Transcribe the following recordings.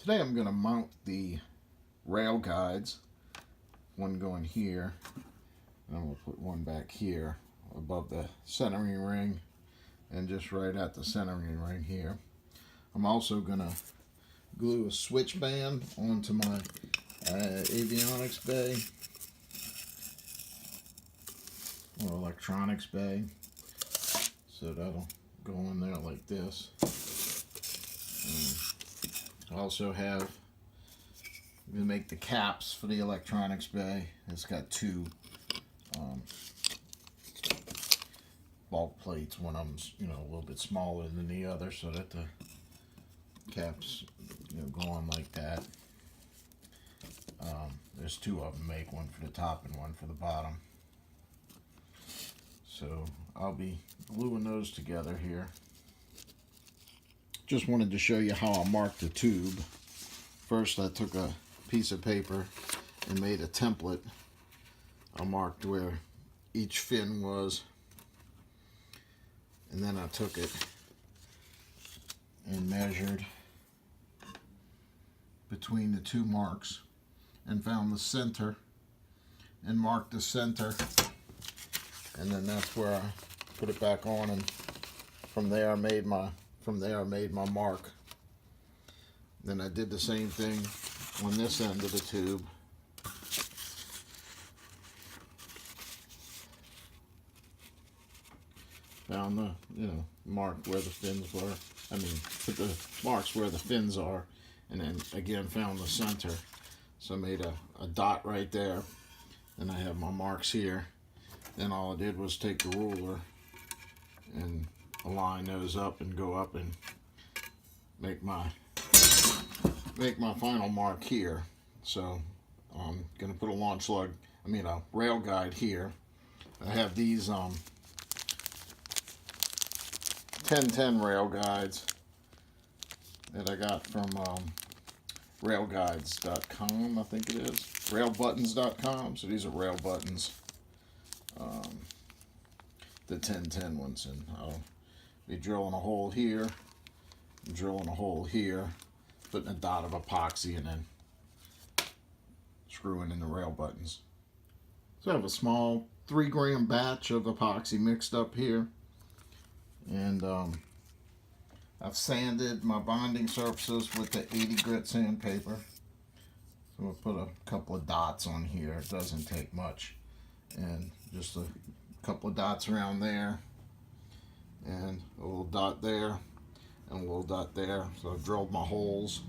Today I'm going to mount the rail guides, one going here, and I'm going to put one back here above the centering ring and just right at the centering ring here. I'm also going to glue a switch band onto my avionics bay or electronics bay, so that'll go in there like this. I also have, I'm going to make the caps for the electronics bay. It's got two bulk plates. One of them's, a little bit smaller than the other, so that the caps, go on like that. There's two of them, make one for the top and one for the bottom. So I'll be gluing those together here. Just wanted to show you how I marked the tube. First, I took a piece of paper and made a template. I marked where each fin was, and then I took it and measured between the two marks and found the center and marked the center, and then that's where I put it back on, and from there I made my mark. Then I did the same thing on this end of the tube. Found the, mark where the fins were. Put the marks where the fins are, and then again found the center. So I made a dot right there, and I have my marks here. Then all I did was take the ruler and align those up and go up and make my final mark here. So I'm gonna put a launch lug, a rail guide here. I have these 1010 rail guides that I got from railguides.com, I think it is, railbuttons.com. So these are rail buttons, the 1010 ones, and I'll be drilling a hole here, drilling a hole here, putting a dot of epoxy, and then screwing in the rail buttons. So I have a small 3-gram batch of epoxy mixed up here, and I've sanded my bonding surfaces with the 80 grit sandpaper. So we'll put a couple of dots on here. It doesn't take much, and just a couple of dots around there, and a little dot there, and a little dot there. So I've drilled my holes.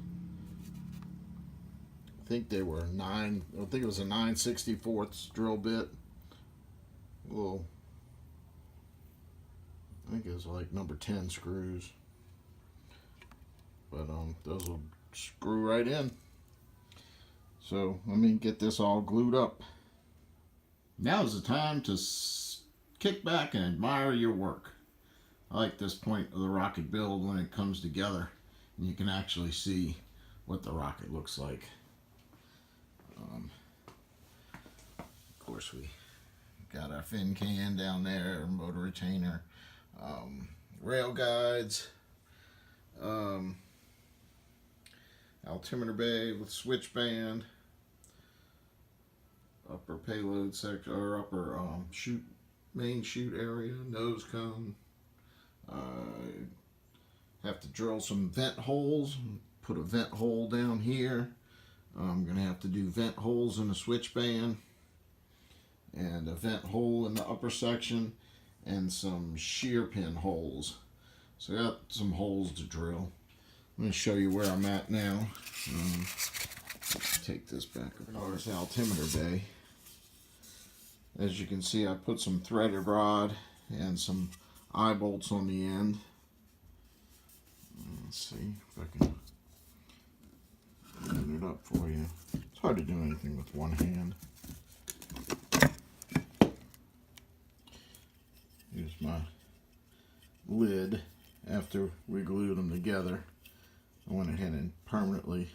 I think they were I think it was a 9/64 drill bit. Little, I think it was like number 10 screws. But those will screw right in. So let me get this all glued up. Now's the time to kick back and admire your work. I like this point of the rocket build when it comes together and you can actually see what the rocket looks like. Of course, we got our fin can down there, motor retainer, rail guides, altimeter bay with switch band, upper payload section, or upper main chute area, nose cone. Have to drill some vent holes, put a vent hole down here. I'm going to have to do vent holes in the switch band, and a vent hole in the upper section, and some shear pin holes. So I got some holes to drill. I'm going to show you where I'm at now. Take this back over. There's the altimeter bay. As you can see, I put some threaded rod and some eye bolts on the end. Let's see if I can open it up for you. It's hard to do anything with one hand. Here's my lid. After we glued them together, I went ahead and permanently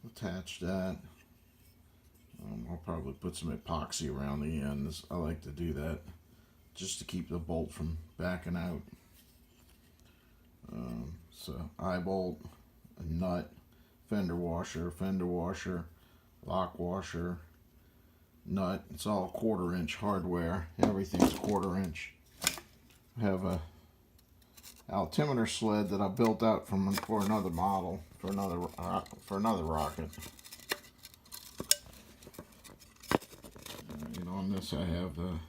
attached that. I'll probably put some epoxy around the ends. I like to do that just to keep the bolt from backing out. So eye bolt a nut, fender washer, lock washer, nut. It's all 1/4 inch hardware. Everything's 1/4 inch. I have a altimeter sled that I built out for another model, for another rocket. And on this I have the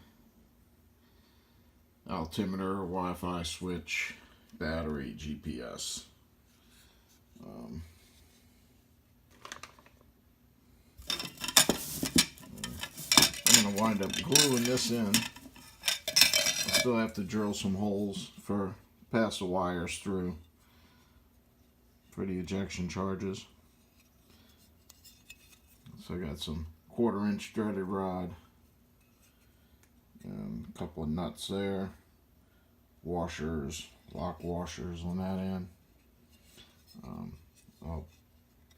altimeter, Wi-Fi switch, battery, GPS. I'm going to wind up gluing this in. I still have to drill some holes for pass the wires through for the ejection charges. So I got some 1/4 inch threaded rod and a couple of nuts there, washers, lock washers on that end. I'll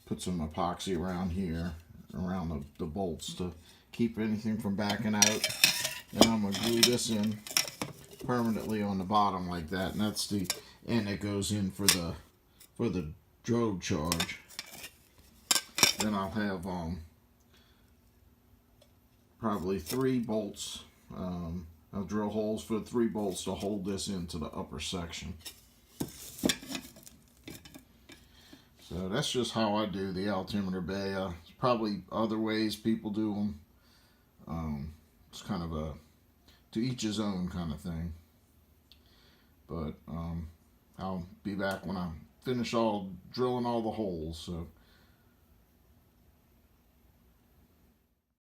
put some epoxy around here, around the bolts to keep anything from backing out. And I'm going to glue this in permanently on the bottom like that, and that's the end that goes in for the drogue charge. Then I'll have probably 3 bolts. I'll drill holes for 3 bolts to hold this into the upper section. So that's just how I do the altimeter bay. There's probably other ways people do them. It's kind of a to each his own kind of thing. But I'll be back when I finish drilling all the holes. So